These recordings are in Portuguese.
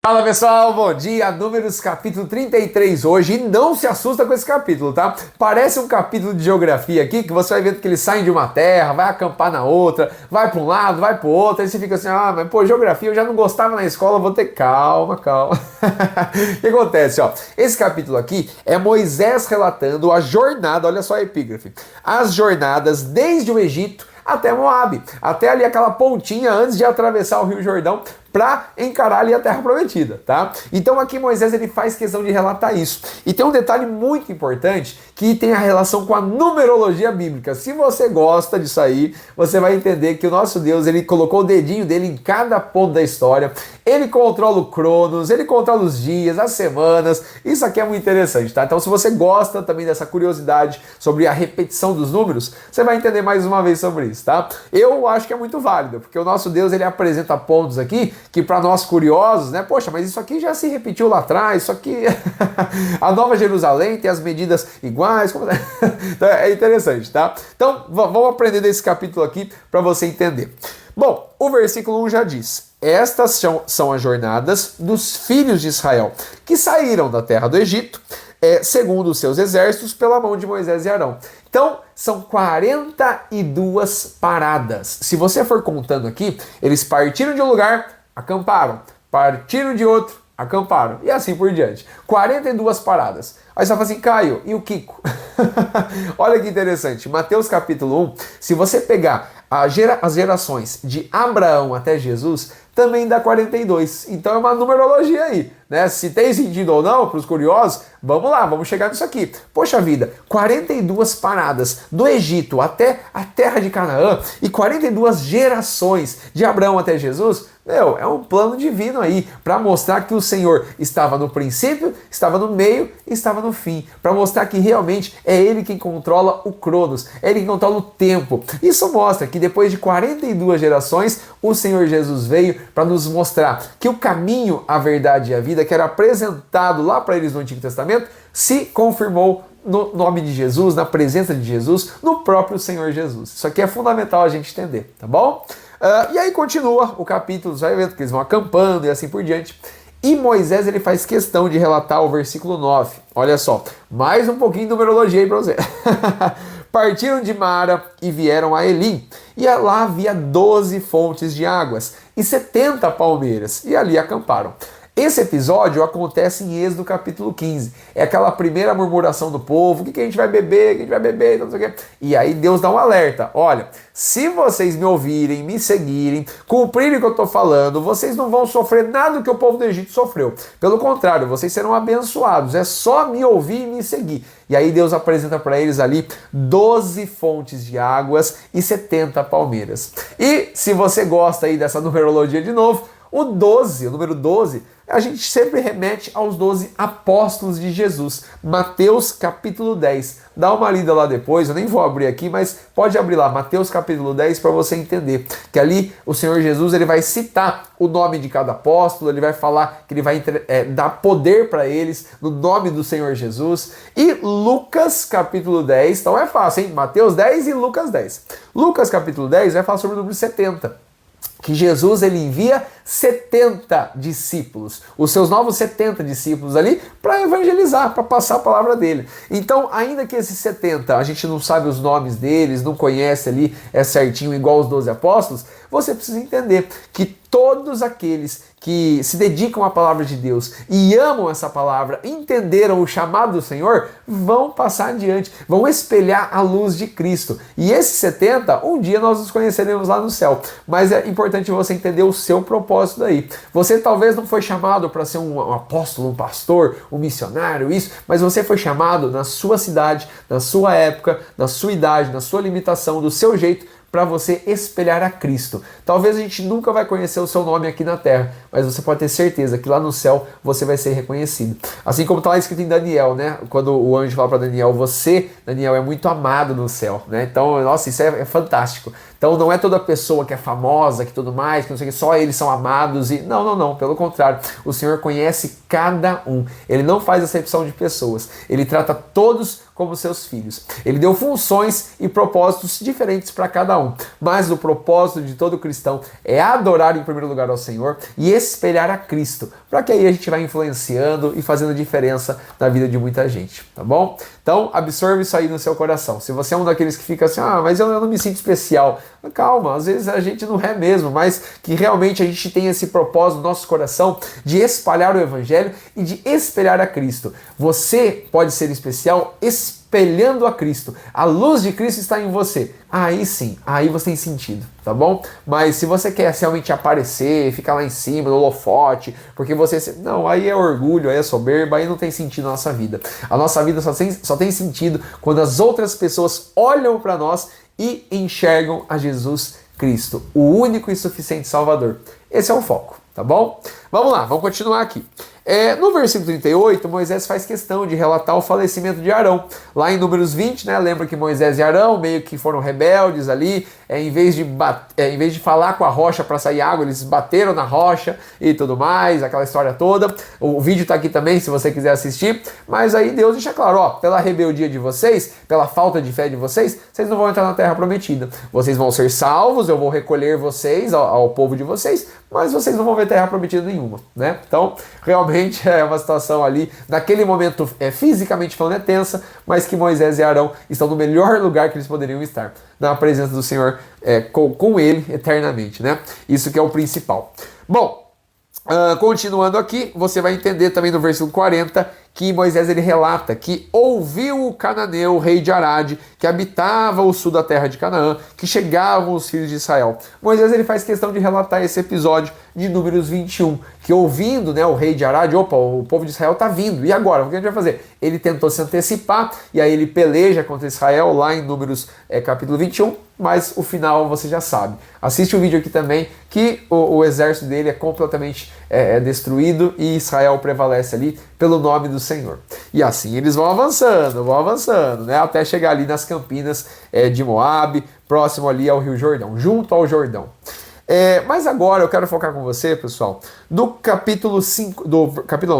Fala pessoal, bom dia, Números capítulo 33 hoje, e não se assusta com esse capítulo, tá? Parece um capítulo de geografia aqui, que você vai vendo que eles saem de uma terra, vai acampar na outra, vai para um lado, vai para o outro, aí você fica assim, mas pô, geografia eu já não gostava na escola, vou ter calma. O que acontece, ó? Esse capítulo aqui é Moisés relatando a jornada, olha só a epígrafe, as jornadas desde o Egito até Moabe, até ali aquela pontinha antes de atravessar o Rio Jordão para encarar ali a Terra Prometida, tá? Então aqui Moisés ele faz questão de relatar isso. E tem um detalhe muito importante que tem a relação com a numerologia bíblica. Se você gosta disso aí, você vai entender que o nosso Deus, ele colocou o dedinho dele em cada ponto da história. Ele controla o Cronos, ele controla os dias, as semanas. Isso aqui é muito interessante, tá? Então se você gosta também dessa curiosidade sobre a repetição dos números, você vai entender mais uma vez sobre isso, tá? Eu acho que é muito válido, porque o nosso Deus, ele apresenta pontos aqui que para nós curiosos, né? Poxa, mas isso aqui já se repetiu lá atrás, isso aqui... A Nova Jerusalém tem as medidas iguais. Então, é interessante, tá? Então, vamos aprender desse capítulo aqui para você entender. Bom, o versículo 1 já diz: estas são as jornadas dos filhos de Israel, que saíram da terra do Egito, segundo os seus exércitos, pela mão de Moisés e Arão. Então, são 42 paradas. Se você for contando aqui, eles partiram de um lugar, acamparam, partiram de outro, acamparam, e assim por diante. 42 paradas. Aí você fala assim, Caio, e o Kiko? Olha que interessante, Mateus capítulo 1, se você pegar as gerações de Abraão até Jesus, também dá 42. Então é uma numerologia aí, né? Se tem sentido ou não, para os curiosos, vamos lá, vamos chegar nisso aqui. Poxa vida, 42 paradas do Egito até a terra de Canaã e 42 gerações de Abraão até Jesus, meu, é um plano divino aí, para mostrar que o Senhor estava no princípio, estava no meio e estava no fim, para mostrar que realmente é Ele quem controla o Cronos, é Ele quem controla o tempo. Isso mostra que depois de 42 gerações, o Senhor Jesus veio para nos mostrar que o caminho, a verdade e a vida, que era apresentado lá para eles no Antigo Testamento, se confirmou no nome de Jesus, na presença de Jesus, no próprio Senhor Jesus. Isso aqui é fundamental a gente entender, tá bom? E aí continua o capítulo, você vai vendo que eles vão acampando e assim por diante. E Moisés ele faz questão de relatar o versículo 9. Olha só, mais um pouquinho de numerologia aí para você. Partiram de Mara e vieram a Elim, e lá havia 12 fontes de águas e 70 palmeiras, e ali acamparam. Esse episódio acontece em Êxodo capítulo 15. É aquela primeira murmuração do povo, o que a gente vai beber, o que a gente vai beber, não sei o quê. E aí Deus dá um alerta, olha, se vocês me ouvirem, me seguirem, cumprirem o que eu estou falando, vocês não vão sofrer nada do que o povo do Egito sofreu. Pelo contrário, vocês serão abençoados, é só me ouvir e me seguir. E aí Deus apresenta para eles ali 12 fontes de águas e 70 palmeiras. E se você gosta aí dessa numerologia de novo, o número 12, a gente sempre remete aos 12 apóstolos de Jesus. Mateus capítulo 10. Dá uma lida lá depois, eu nem vou abrir aqui, mas pode abrir lá, Mateus capítulo 10, para você entender. Que ali o Senhor Jesus ele vai citar o nome de cada apóstolo, ele vai falar que ele vai dar poder para eles no nome do Senhor Jesus. E Lucas capítulo 10, então é fácil, hein? Mateus 10 e Lucas 10. Lucas capítulo 10 vai falar sobre o número 70. Que Jesus ele envia 70 discípulos, os seus novos 70 discípulos ali para evangelizar, para passar a palavra dele. Então, ainda que esses 70, a gente não sabe os nomes deles, não conhece ali certinho igual os 12 apóstolos, você precisa entender que todos aqueles que se dedicam à palavra de Deus e amam essa palavra, entenderam o chamado do Senhor, vão passar adiante, vão espelhar a luz de Cristo. E esses 70, um dia nós os conheceremos lá no céu. Mas é importante você entender o seu propósito daí. Você talvez não foi chamado para ser um apóstolo, um pastor, um missionário, isso, mas você foi chamado na sua cidade, na sua época, na sua idade, na sua limitação, do seu jeito, para você espelhar a Cristo. Talvez a gente nunca vai conhecer o seu nome aqui na terra, mas você pode ter certeza que lá no céu você vai ser reconhecido. Assim como está lá escrito em Daniel, né? Quando o anjo fala para Daniel, você, Daniel, é muito amado no céu, né? Então, nossa, isso é fantástico. Então não é toda pessoa que é famosa, que tudo mais, que não sei o que, só eles são amados e... Não, pelo contrário. O Senhor conhece cada um. Ele não faz acepção de pessoas. Ele trata todos como seus filhos. Ele deu funções e propósitos diferentes para cada um. Mas o propósito de todo cristão é adorar em primeiro lugar ao Senhor e espelhar a Cristo, para que aí a gente vai influenciando e fazendo diferença na vida de muita gente, tá bom? Então, absorve isso aí no seu coração. Se você é um daqueles que fica assim, mas eu não me sinto especial. Calma, às vezes a gente não é mesmo, mas que realmente a gente tem esse propósito no nosso coração de espalhar o Evangelho e de espelhar a Cristo. Você pode ser especial espelhando a Cristo. A luz de Cristo está em você. Aí sim, aí você tem sentido, tá bom? Mas se você quer realmente aparecer, ficar lá em cima, no holofote, porque você... Não, aí é orgulho, aí é soberba, aí não tem sentido na nossa vida. A nossa vida só tem sentido quando as outras pessoas olham para nós e enxergam a Jesus Cristo, o único e suficiente Salvador. Esse é o foco, tá bom? Vamos lá, vamos continuar aqui. No versículo 38, Moisés faz questão de relatar o falecimento de Arão. Lá em Números 20, né, lembra que Moisés e Arão meio que foram rebeldes ali, em vez de falar com a rocha para sair água, eles bateram na rocha e tudo mais, aquela história toda. O vídeo está aqui também, se você quiser assistir. Mas aí Deus deixa claro, pela rebeldia de vocês, pela falta de fé de vocês, vocês não vão entrar na terra prometida. Vocês vão ser salvos, eu vou recolher vocês ao povo de vocês, mas vocês não vão ver terra prometida nenhuma, né? Então, realmente é uma situação ali, naquele momento, fisicamente falando, é tensa, mas que Moisés e Arão estão no melhor lugar que eles poderiam estar, na presença do Senhor, com ele eternamente, né? Isso que é o principal. Bom, continuando aqui, você vai entender também no versículo 40 que Moisés ele relata que ouviu o cananeu, rei de Arade, que habitava o sul da terra de Canaã, que chegavam os filhos de Israel. Moisés ele faz questão de relatar esse episódio de Números 21, que ouvindo, né, o rei de Arade, o povo de Israel está vindo, e agora? O que a gente vai fazer? Ele tentou se antecipar, e aí ele peleja contra Israel lá em Números capítulo 21, mas o final você já sabe. Assiste o vídeo aqui também, que o exército dele é completamente destruído e Israel prevalece ali pelo nome do Senhor. E assim eles vão avançando, né, até chegar ali nas campinas de Moabe, próximo ali ao Rio Jordão, junto ao Jordão. Mas agora eu quero focar com você, pessoal, do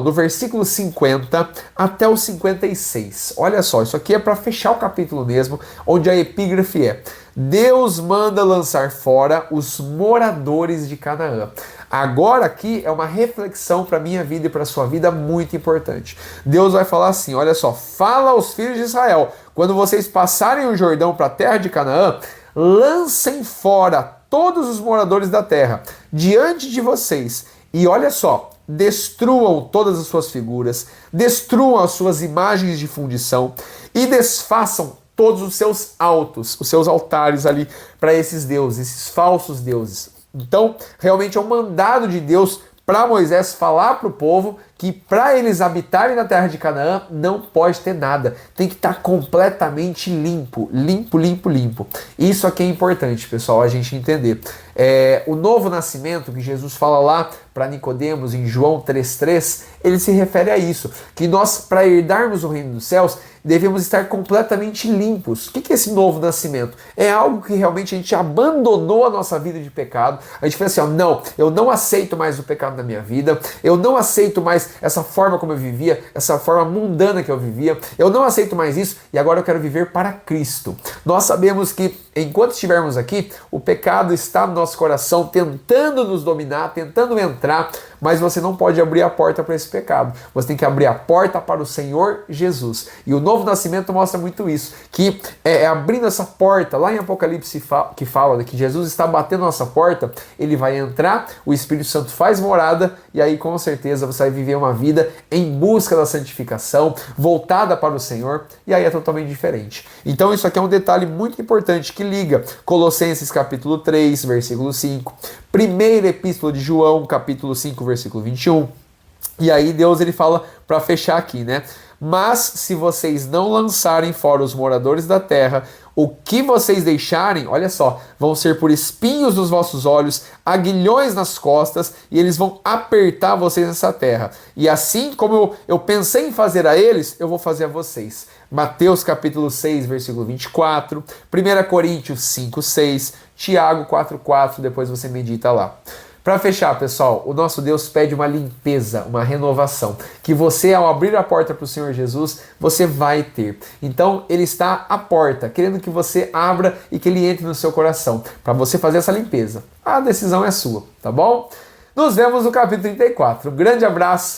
do versículo 50 até o 56. Olha só, isso aqui é para fechar o capítulo mesmo, onde a epígrafe é: Deus manda lançar fora os moradores de Canaã. Agora aqui é uma reflexão para a minha vida e para a sua vida muito importante. Deus vai falar assim, olha só, fala aos filhos de Israel, quando vocês passarem o Jordão para a terra de Canaã, lancem fora todos os moradores da terra diante de vocês. E olha só, destruam todas as suas figuras, destruam as suas imagens de fundição e desfaçam todos os seus altos, os seus altares ali para esses deuses, esses falsos deuses. Então, realmente é um mandado de Deus para Moisés falar para o povo que para eles habitarem na terra de Canaã não pode ter nada. Tem que estar completamente limpo. Isso aqui é importante, pessoal, a gente entender. O novo nascimento que Jesus fala lá para Nicodemos em João 3,3, ele se refere a isso, que nós, para herdarmos o reino dos céus, devemos estar completamente limpos. O que é esse novo nascimento? É algo que realmente a gente abandonou a nossa vida de pecado. A gente fala assim, não, eu não aceito mais o pecado na minha vida, eu não aceito mais essa forma como eu vivia, essa forma mundana que eu vivia, eu não aceito mais isso e agora eu quero viver para Cristo. Nós sabemos que enquanto estivermos aqui, o pecado está no nosso coração, tentando nos dominar, tentando entrar, mas você não pode abrir a porta para esse pecado. Você tem que abrir a porta para o Senhor Jesus. E o novo nascimento mostra muito isso, que abrindo essa porta, lá em Apocalipse que fala que Jesus está batendo a nossa porta, ele vai entrar, o Espírito Santo faz morada, e aí com certeza você vai viver uma vida em busca da santificação, voltada para o Senhor, e aí é totalmente diferente. Então isso aqui é um detalhe muito importante que liga Colossenses capítulo 3, versículo 5, primeira epístola de João, capítulo 5, versículo 21, e aí Deus ele fala para fechar aqui, né? Mas se vocês não lançarem fora os moradores da terra, o que vocês deixarem, olha só, vão ser por espinhos nos vossos olhos, aguilhões nas costas, e eles vão apertar vocês nessa terra. E assim como eu pensei em fazer a eles, eu vou fazer a vocês. Mateus capítulo 6, versículo 24, 1 Coríntios 5, 6, Tiago 4,4, depois você medita lá. Para fechar, pessoal, o nosso Deus pede uma limpeza, uma renovação, que você, ao abrir a porta para o Senhor Jesus, você vai ter. Então, Ele está à porta, querendo que você abra e que Ele entre no seu coração, para você fazer essa limpeza. A decisão é sua, tá bom? Nos vemos no capítulo 34. Um grande abraço.